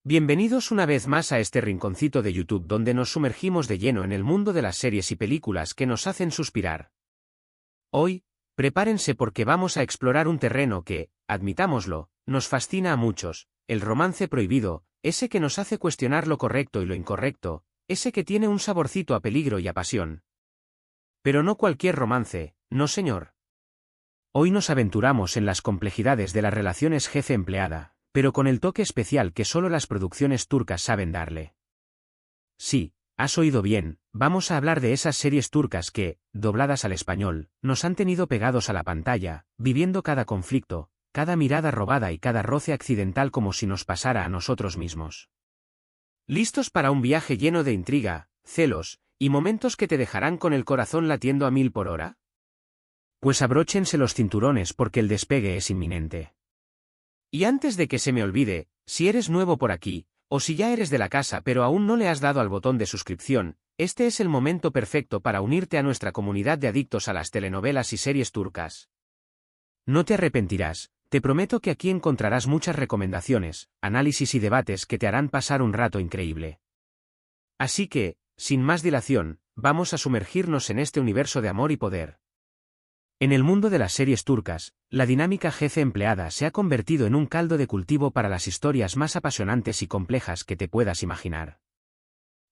Bienvenidos una vez más a este rinconcito de YouTube donde nos sumergimos de lleno en el mundo de las series y películas que nos hacen suspirar. Hoy, prepárense porque vamos a explorar un terreno que, admitámoslo, nos fascina a muchos, el romance prohibido, ese que nos hace cuestionar lo correcto y lo incorrecto, ese que tiene un saborcito a peligro y a pasión. Pero no cualquier romance, no señor. Hoy nos aventuramos en las complejidades de las relaciones jefe-empleada, pero con el toque especial que solo las producciones turcas saben darle. Sí, has oído bien, vamos a hablar de esas series turcas que, dobladas al español, nos han tenido pegados a la pantalla, viviendo cada conflicto, cada mirada robada y cada roce accidental como si nos pasara a nosotros mismos. ¿Listos para un viaje lleno de intriga, celos, y momentos que te dejarán con el corazón latiendo a 1000 por hora? Pues abróchense los cinturones porque el despegue es inminente. Y antes de que se me olvide, si eres nuevo por aquí, o si ya eres de la casa pero aún no le has dado al botón de suscripción, este es el momento perfecto para unirte a nuestra comunidad de adictos a las telenovelas y series turcas. No te arrepentirás, te prometo que aquí encontrarás muchas recomendaciones, análisis y debates que te harán pasar un rato increíble. Así que, sin más dilación, vamos a sumergirnos en este universo de amor y poder. En el mundo de las series turcas, la dinámica jefe-empleada se ha convertido en un caldo de cultivo para las historias más apasionantes y complejas que te puedas imaginar.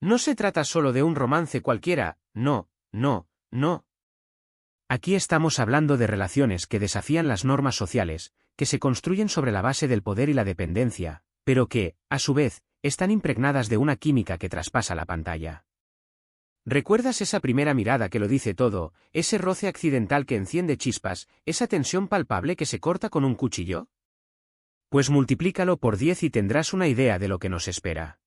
No se trata solo de un romance cualquiera, no. Aquí estamos hablando de relaciones que desafían las normas sociales, que se construyen sobre la base del poder y la dependencia, pero que, a su vez, están impregnadas de una química que traspasa la pantalla. ¿Recuerdas esa primera mirada que lo dice todo, ese roce accidental que enciende chispas, esa tensión palpable que se corta con un cuchillo? Pues multiplícalo por 10 y tendrás una idea de lo que nos espera.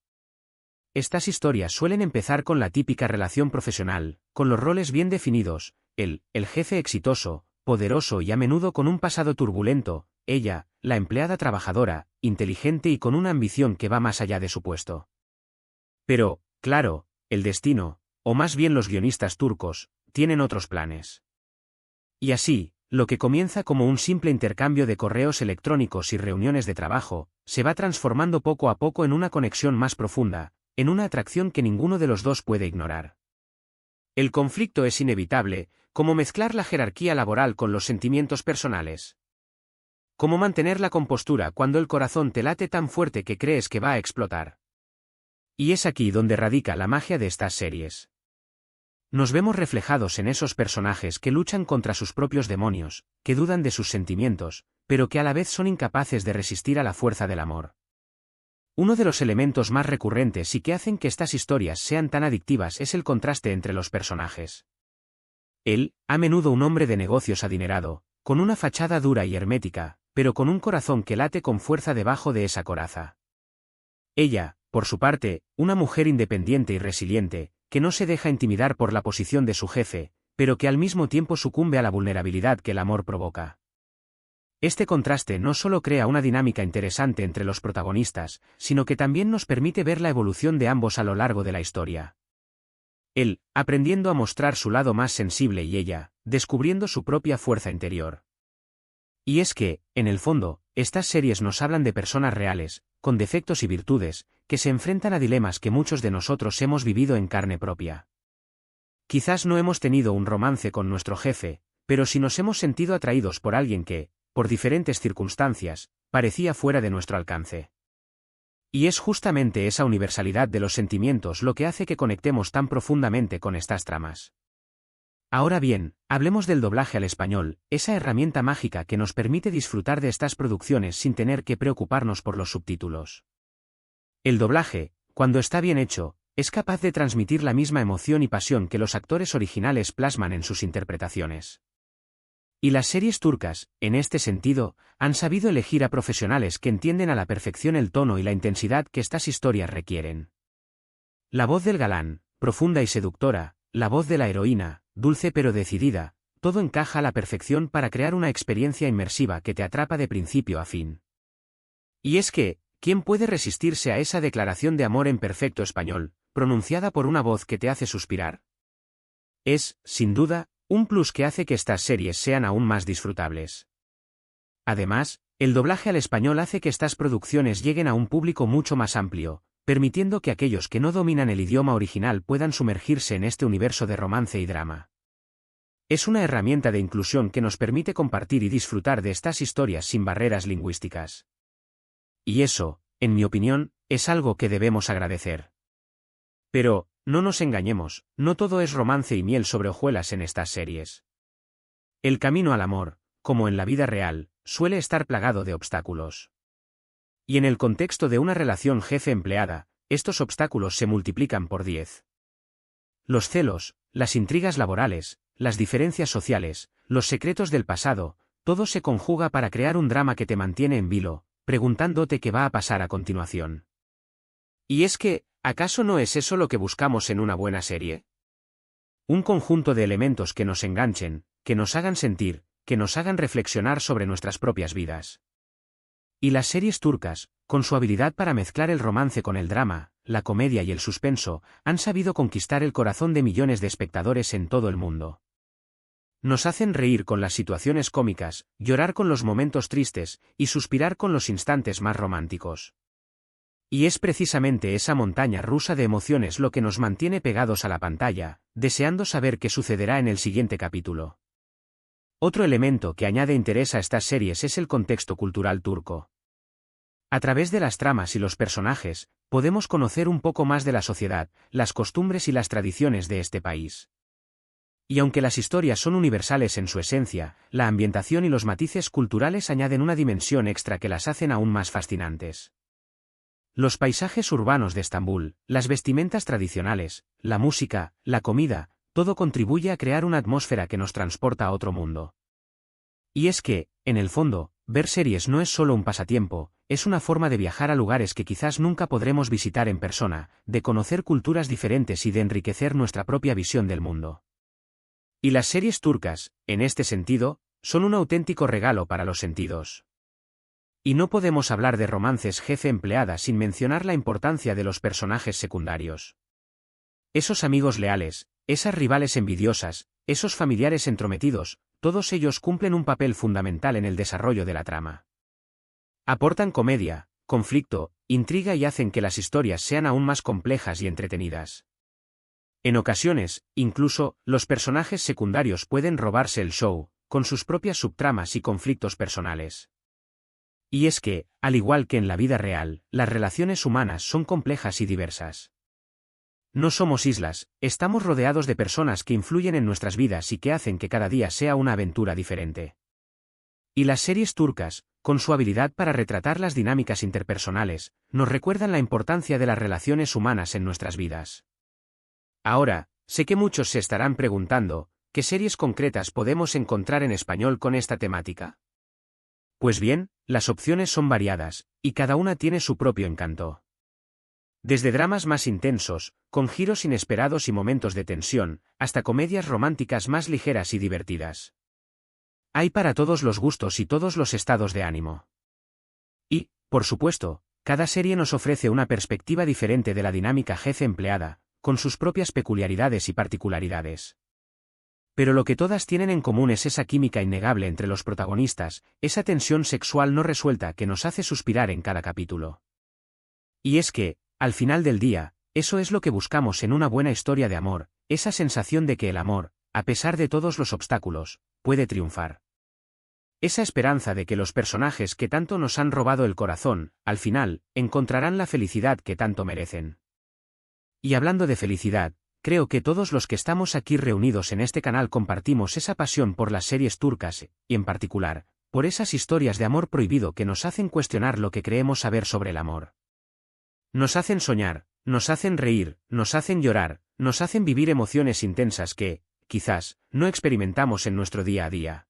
Estas historias suelen empezar con la típica relación profesional, con los roles bien definidos, el jefe exitoso, poderoso y a menudo con un pasado turbulento, ella, la empleada trabajadora, inteligente y con una ambición que va más allá de su puesto. Pero, claro, el destino, o más bien los guionistas turcos, tienen otros planes. Y así, lo que comienza como un simple intercambio de correos electrónicos y reuniones de trabajo, se va transformando poco a poco en una conexión más profunda, en una atracción que ninguno de los dos puede ignorar. El conflicto es inevitable, como mezclar la jerarquía laboral con los sentimientos personales. Cómo mantener la compostura cuando el corazón te late tan fuerte que crees que va a explotar. Y es aquí donde radica la magia de estas series. Nos vemos reflejados en esos personajes que luchan contra sus propios demonios, que dudan de sus sentimientos, pero que a la vez son incapaces de resistir a la fuerza del amor. Uno de los elementos más recurrentes y que hacen que estas historias sean tan adictivas es el contraste entre los personajes. Él, a menudo un hombre de negocios adinerado, con una fachada dura y hermética, pero con un corazón que late con fuerza debajo de esa coraza. Ella, por su parte, una mujer independiente y resiliente, que no se deja intimidar por la posición de su jefe, pero que al mismo tiempo sucumbe a la vulnerabilidad que el amor provoca. Este contraste no solo crea una dinámica interesante entre los protagonistas, sino que también nos permite ver la evolución de ambos a lo largo de la historia. Él, aprendiendo a mostrar su lado más sensible y ella, descubriendo su propia fuerza interior. Y es que, en el fondo, estas series nos hablan de personas reales, con defectos y virtudes, que se enfrentan a dilemas que muchos de nosotros hemos vivido en carne propia. Quizás no hemos tenido un romance con nuestro jefe, pero sí nos hemos sentido atraídos por alguien que, por diferentes circunstancias, parecía fuera de nuestro alcance. Y es justamente esa universalidad de los sentimientos lo que hace que conectemos tan profundamente con estas tramas. Ahora bien, hablemos del doblaje al español, esa herramienta mágica que nos permite disfrutar de estas producciones sin tener que preocuparnos por los subtítulos. El doblaje, cuando está bien hecho, es capaz de transmitir la misma emoción y pasión que los actores originales plasman en sus interpretaciones. Y las series turcas, en este sentido, han sabido elegir a profesionales que entienden a la perfección el tono y la intensidad que estas historias requieren. La voz del galán, profunda y seductora, la voz de la heroína, dulce pero decidida, todo encaja a la perfección para crear una experiencia inmersiva que te atrapa de principio a fin. Y es que, ¿quién puede resistirse a esa declaración de amor en perfecto español, pronunciada por una voz que te hace suspirar? Es, sin duda, un plus que hace que estas series sean aún más disfrutables. Además, El doblaje al español hace que estas producciones lleguen a un público mucho más amplio, permitiendo que aquellos que no dominan el idioma original puedan sumergirse en este universo de romance y drama. Es una herramienta de inclusión que nos permite compartir y disfrutar de estas historias sin barreras lingüísticas. Y eso, en mi opinión, es algo que debemos agradecer. Pero, no nos engañemos, no todo es romance y miel sobre hojuelas en estas series. El camino al amor, como en la vida real, suele estar plagado de obstáculos. Y en el contexto de una relación jefe-empleada, estos obstáculos se multiplican por 10. Los celos, las intrigas laborales, las diferencias sociales, los secretos del pasado, todo se conjuga para crear un drama que te mantiene en vilo, preguntándote qué va a pasar a continuación. Y es que, ¿acaso no es eso lo que buscamos en una buena serie? Un conjunto de elementos que nos enganchen, que nos hagan sentir, que nos hagan reflexionar sobre nuestras propias vidas. Y las series turcas, con su habilidad para mezclar el romance con el drama, la comedia y el suspenso, han sabido conquistar el corazón de millones de espectadores en todo el mundo. Nos hacen reír con las situaciones cómicas, llorar con los momentos tristes, y suspirar con los instantes más románticos. Y es precisamente esa montaña rusa de emociones lo que nos mantiene pegados a la pantalla, deseando saber qué sucederá en el siguiente capítulo. Otro elemento que añade interés a estas series es el contexto cultural turco. A través de las tramas y los personajes, podemos conocer un poco más de la sociedad, las costumbres y las tradiciones de este país. Y aunque las historias son universales en su esencia, la ambientación y los matices culturales añaden una dimensión extra que las hacen aún más fascinantes. Los paisajes urbanos de Estambul, las vestimentas tradicionales, la música, la comida, todo contribuye a crear una atmósfera que nos transporta a otro mundo. Y es que, en el fondo, ver series no es solo un pasatiempo, es una forma de viajar a lugares que quizás nunca podremos visitar en persona, de conocer culturas diferentes y de enriquecer nuestra propia visión del mundo. Y las series turcas, en este sentido, son un auténtico regalo para los sentidos. Y no podemos hablar de romances jefe-empleada sin mencionar la importancia de los personajes secundarios. Esos amigos leales, esas rivales envidiosas, esos familiares entrometidos, todos ellos cumplen un papel fundamental en el desarrollo de la trama. Aportan comedia, conflicto, intriga y hacen que las historias sean aún más complejas y entretenidas. En ocasiones, incluso, los personajes secundarios pueden robarse el show, con sus propias subtramas y conflictos personales. Y es que, al igual que en la vida real, las relaciones humanas son complejas y diversas. No somos islas, estamos rodeados de personas que influyen en nuestras vidas y que hacen que cada día sea una aventura diferente. Y las series turcas, con su habilidad para retratar las dinámicas interpersonales, nos recuerdan la importancia de las relaciones humanas en nuestras vidas. Ahora, sé que muchos se estarán preguntando, ¿qué series concretas podemos encontrar en español con esta temática? Pues bien, las opciones son variadas, y cada una tiene su propio encanto. Desde dramas más intensos, con giros inesperados y momentos de tensión, hasta comedias románticas más ligeras y divertidas. Hay para todos los gustos y todos los estados de ánimo. Y, por supuesto, cada serie nos ofrece una perspectiva diferente de la dinámica jefe-empleada, con sus propias peculiaridades y particularidades. Pero lo que todas tienen en común es esa química innegable entre los protagonistas, esa tensión sexual no resuelta que nos hace suspirar en cada capítulo. Y es que, al final del día, eso es lo que buscamos en una buena historia de amor, esa sensación de que el amor, a pesar de todos los obstáculos, puede triunfar. Esa esperanza de que los personajes que tanto nos han robado el corazón, al final, encontrarán la felicidad que tanto merecen. Y hablando de felicidad, creo que todos los que estamos aquí reunidos en este canal compartimos esa pasión por las series turcas, y en particular, por esas historias de amor prohibido que nos hacen cuestionar lo que creemos saber sobre el amor. Nos hacen soñar, nos hacen reír, nos hacen llorar, nos hacen vivir emociones intensas que, quizás, no experimentamos en nuestro día a día.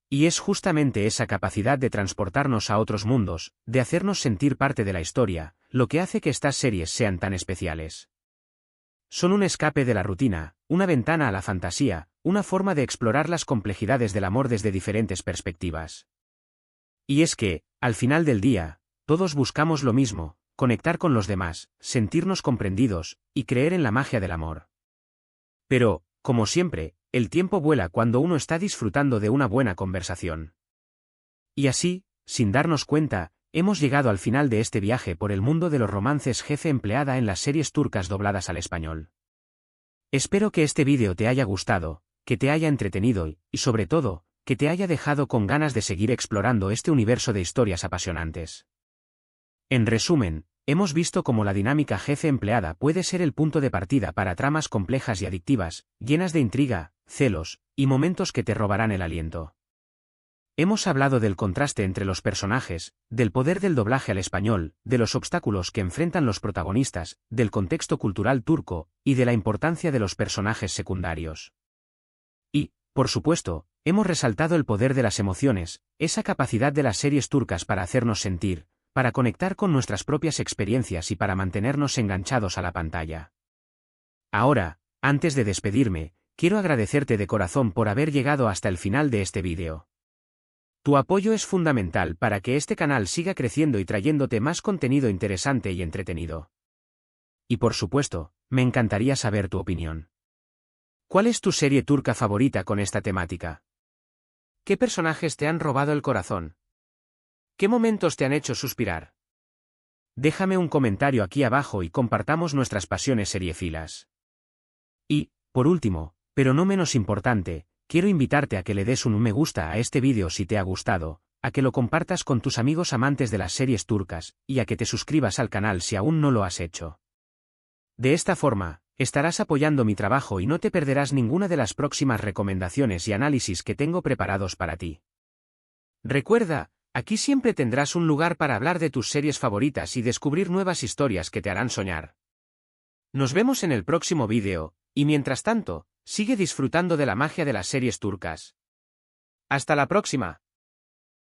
Y es justamente esa capacidad de transportarnos a otros mundos, de hacernos sentir parte de la historia, lo que hace que estas series sean tan especiales. Son un escape de la rutina, una ventana a la fantasía, una forma de explorar las complejidades del amor desde diferentes perspectivas. Y es que, al final del día, todos buscamos lo mismo: conectar con los demás, sentirnos comprendidos, y creer en la magia del amor. Pero, como siempre, el tiempo vuela cuando uno está disfrutando de una buena conversación. Y así, sin darnos cuenta, hemos llegado al final de este viaje por el mundo de los romances jefe empleada en las series turcas dobladas al español. Espero que este vídeo te haya gustado, que te haya entretenido y, sobre todo, que te haya dejado con ganas de seguir explorando este universo de historias apasionantes. En resumen, hemos visto cómo la dinámica jefe empleada puede ser el punto de partida para tramas complejas y adictivas, llenas de intriga, celos, y momentos que te robarán el aliento. Hemos hablado del contraste entre los personajes, del poder del doblaje al español, de los obstáculos que enfrentan los protagonistas, del contexto cultural turco, y de la importancia de los personajes secundarios. Y, por supuesto, hemos resaltado el poder de las emociones, esa capacidad de las series turcas para hacernos sentir, para conectar con nuestras propias experiencias y para mantenernos enganchados a la pantalla. Ahora, antes de despedirme, quiero agradecerte de corazón por haber llegado hasta el final de este vídeo. Tu apoyo es fundamental para que este canal siga creciendo y trayéndote más contenido interesante y entretenido. Y por supuesto, me encantaría saber tu opinión. ¿Cuál es tu serie turca favorita con esta temática? ¿Qué personajes te han robado el corazón? ¿Qué momentos te han hecho suspirar? Déjame un comentario aquí abajo y compartamos nuestras pasiones seriéfilas. Y, por último, pero no menos importante, quiero invitarte a que le des un me gusta a este vídeo si te ha gustado, a que lo compartas con tus amigos amantes de las series turcas, y a que te suscribas al canal si aún no lo has hecho. De esta forma, estarás apoyando mi trabajo y no te perderás ninguna de las próximas recomendaciones y análisis que tengo preparados para ti. Recuerda, aquí siempre tendrás un lugar para hablar de tus series favoritas y descubrir nuevas historias que te harán soñar. Nos vemos en el próximo vídeo, y mientras tanto, sigue disfrutando de la magia de las series turcas. ¡Hasta la próxima!